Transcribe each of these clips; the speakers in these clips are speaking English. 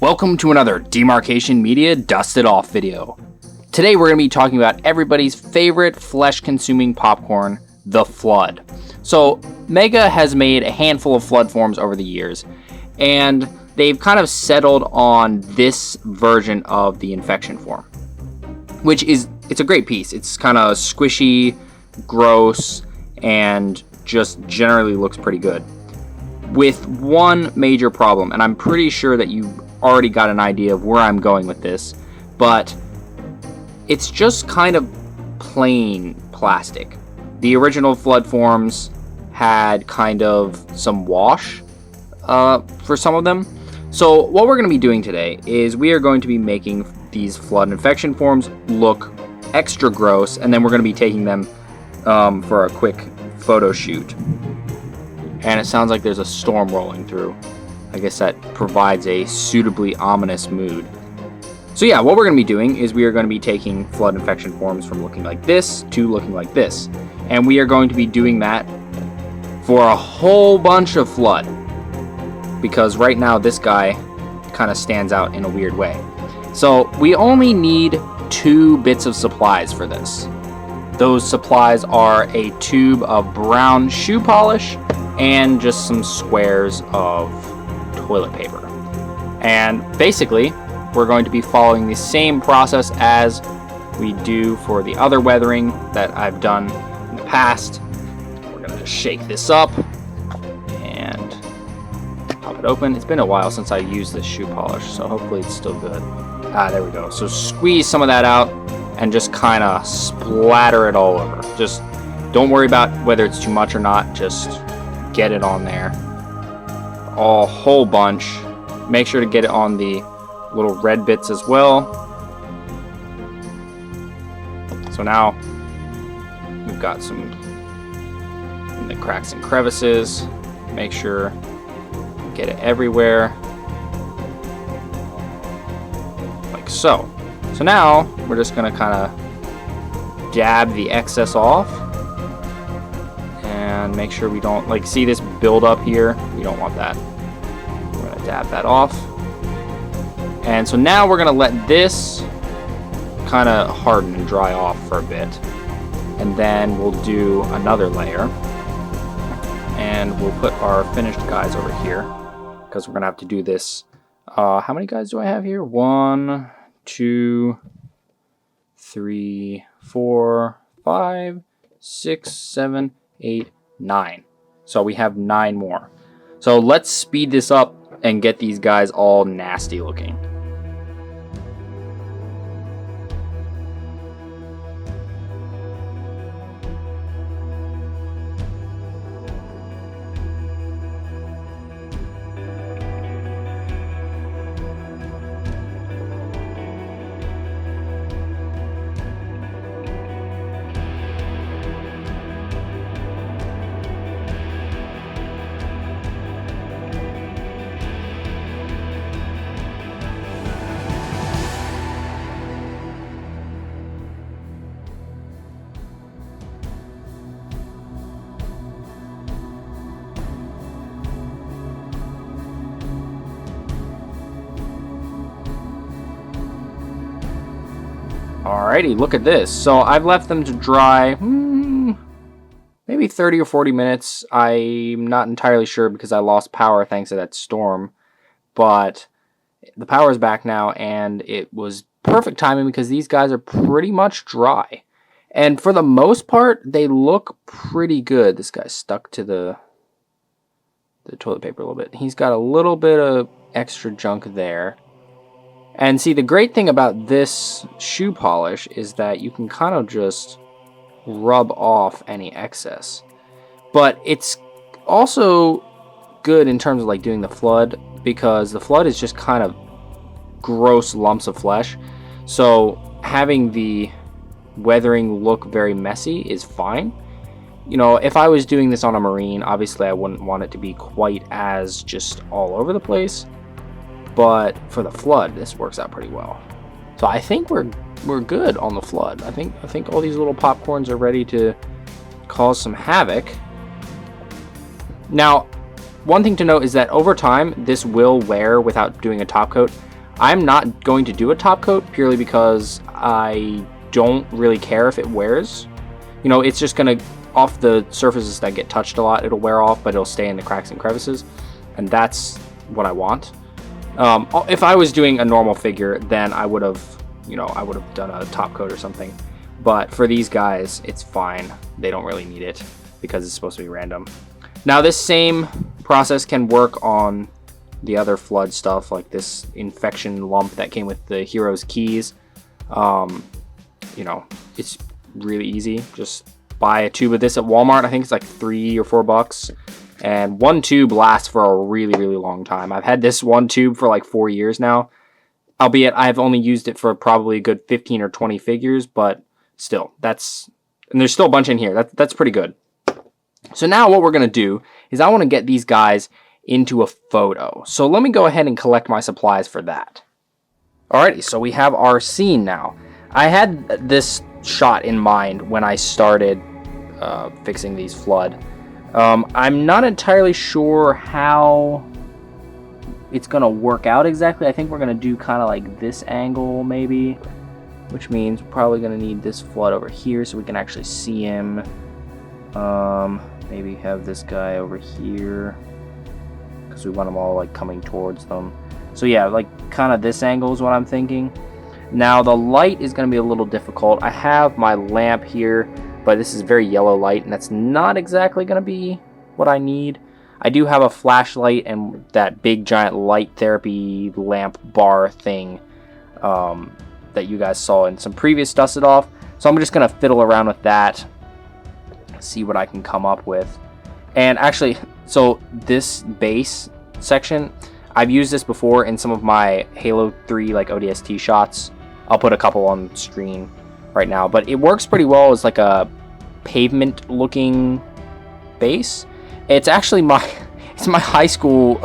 Welcome to another Demarcation Media Dusted Off video. Today we're going to be talking about everybody's favorite flesh-consuming popcorn, the Flood. So Mega has made a handful of Flood forms over the years, and they've kind of settled on this version of the infection form, which it's a great piece. It's kind of squishy, gross, and just generally looks pretty good. With one major problem, and I'm pretty sure that you already got an idea of where I'm going with this, but it's just kind of plain plastic. The original Flood forms had kind of some wash for some of them. So what we're going to be doing today is we are going to be making these Flood infection forms look extra gross, and then we're going to be taking them for a quick photo shoot. And it sounds like there's a storm rolling through. I guess that provides a suitably ominous mood. So yeah, what we're going to be doing is we are going to be taking Flood infection forms from looking like this to looking like this. And we are going to be doing that for a whole bunch of Flood. Because right now this guy kind of stands out in a weird way. So we only need 2 bits of supplies for this. Those supplies are a tube of brown shoe polish and just some squares of toilet paper. And basically, we're going to be following the same process as we do for the other weathering that I've done in the past. We're going to shake this up and pop it open. It's been a while since I used this shoe polish, so hopefully it's still good. There we go. So squeeze some of that out and just kind of splatter it all over. Just don't worry about whether it's too much or not. Just get it on there. A whole bunch. Make sure to get it on the little red bits as well. So now we've got some in the cracks and crevices. Make sure get it everywhere, like so. So now we're just gonna kind of dab the excess off and make sure we don't see this build up here. We don't want that. We're gonna dab that off. And so now we're gonna let this kind of harden and dry off for a bit. And then we'll do another layer. And we'll put our finished guys over here, because we're gonna have to do this. How many guys do I have here? 1, 2, 3, 4, 5, 6, 7, 8, 9. So we have 9 more. So let's speed this up and get these guys all nasty looking. Alrighty, look at this. So I've left them to dry maybe 30 or 40 minutes. I'm not entirely sure because I lost power thanks to that storm. But the power is back now, and it was perfect timing because these guys are pretty much dry. And for the most part, they look pretty good. This guy's stuck to the toilet paper a little bit. He's got a little bit of extra junk there. And see, the great thing about this shoe polish is that you can kind of just rub off any excess. But it's also good in terms of doing the Flood, because the Flood is just kind of gross lumps of flesh. So having the weathering look very messy is fine. You know, if I was doing this on a marine, obviously I wouldn't want it to be quite as just all over the place. But for the Flood, this works out pretty well. So I think we're good on the Flood. I think all these little popcorns are ready to cause some havoc. Now, one thing to note is that over time, this will wear without doing a top coat. I'm not going to do a top coat purely because I don't really care if it wears. You know, it's just gonna, off the surfaces that get touched a lot, it'll wear off, but it'll stay in the cracks and crevices, and that's what I want. If I was doing a normal figure, then I would have, you know, I would have done a top coat or something. But for these guys, it's fine. They don't really need it because it's supposed to be random. Now, this same process can work on the other flood stuff, like this infection lump that came with the hero's keys. You know, it's really easy. Just buy a tube of this at Walmart. I think it's like $3 or $4. And one tube lasts for a really, really long time. I've had this one tube for like 4 years now. Albeit I've only used it for probably a good 15 or 20 figures, but still, and there's still a bunch in here. That's pretty good. So now what we're going to do is I want to get these guys into a photo. So let me go ahead and collect my supplies for that. Alrighty, so we have our scene now. I had this shot in mind when I started fixing these flood. I'm not entirely sure how it's going to work out exactly. I think we're going to do kind of like this angle maybe, which means we're probably going to need this flood over here so we can actually see him. Maybe have this guy over here because we want them all like coming towards them. So yeah, like kind of this angle is what I'm thinking. Now the light is going to be a little difficult. I have my lamp here, but this is very yellow light, and that's not exactly going to be what I need. I do have a flashlight and that big giant light therapy lamp bar thing that you guys saw in some previous Dusted Off. So I'm just going to fiddle around with that, see what I can come up with. And actually, so this base section, I've used this before in some of my Halo 3 like ODST shots. I'll put a couple on screen right now, but it works pretty well as like a pavement looking base. It's actually my high school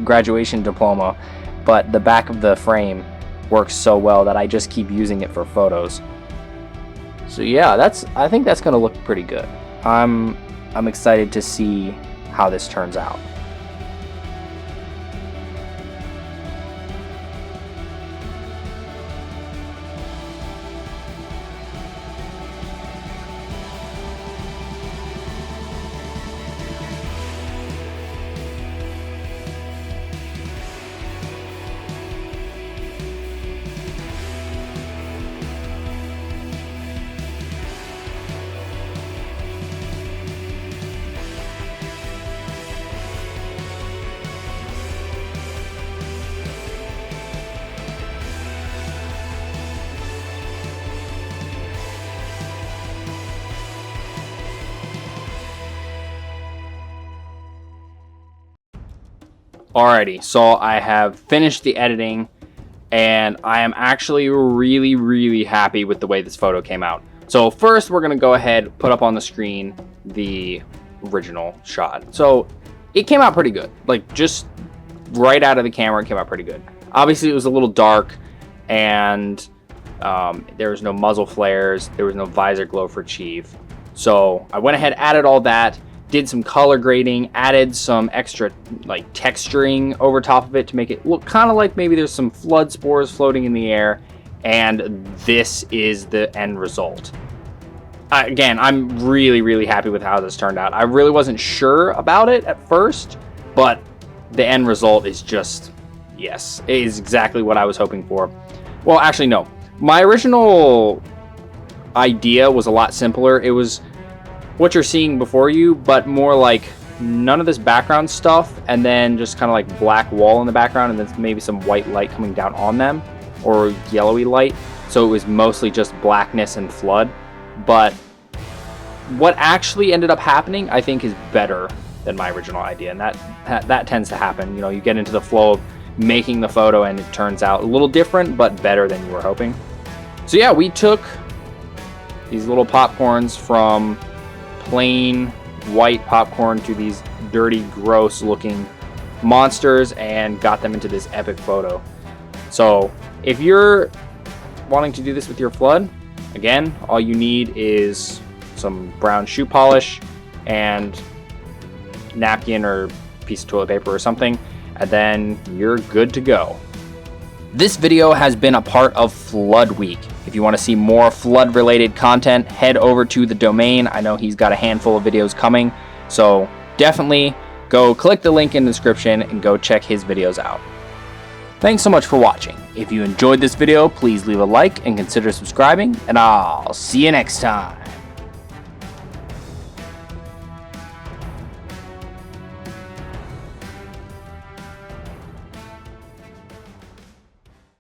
graduation diploma, but the back of the frame works so well that I just keep using it for photos. So yeah, I think that's gonna look pretty good. I'm excited to see how this turns out. Alrighty, so I have finished the editing, and I am actually really, really happy with the way this photo came out. So first, we're gonna go ahead, put up on the screen the original shot. So it came out pretty good. Like, just right out of the camera, it came out pretty good. Obviously, it was a little dark, and there was no muzzle flares, there was no visor glow for Chief. So I went ahead, added all that, did some color grading, added some extra like texturing over top of it to make it look kind of like maybe there's some flood spores floating in the air, and this is the end result. Again, I'm really, really happy with how this turned out. I really wasn't sure about it at first, but the end result is just, yes, it is exactly what I was hoping for. Well, actually, no. My original idea was a lot simpler. It was what you're seeing before you, but more like none of this background stuff, and then just kind of like black wall in the background, and then maybe some white light coming down on them, or yellowy light. So it was mostly just blackness and flood. But what actually ended up happening, I think, is better than my original idea, and that tends to happen. You know, you get into the flow of making the photo, and it turns out a little different, but better than you were hoping. So yeah, we took these little popcorns from plain white popcorn to these dirty, gross looking monsters and got them into this epic photo. So if you're wanting to do this with your flood, again, all you need is some brown shoe polish and napkin or piece of toilet paper or something, and then you're good to go. This video has been a part of Flood Week. If you want to see more flood related content, head over to the domain. I know he's got a handful of videos coming, so definitely go click the link in the description and go check his videos out. Thanks so much for watching. If you enjoyed this video, please leave a like and consider subscribing, and I'll see you next time.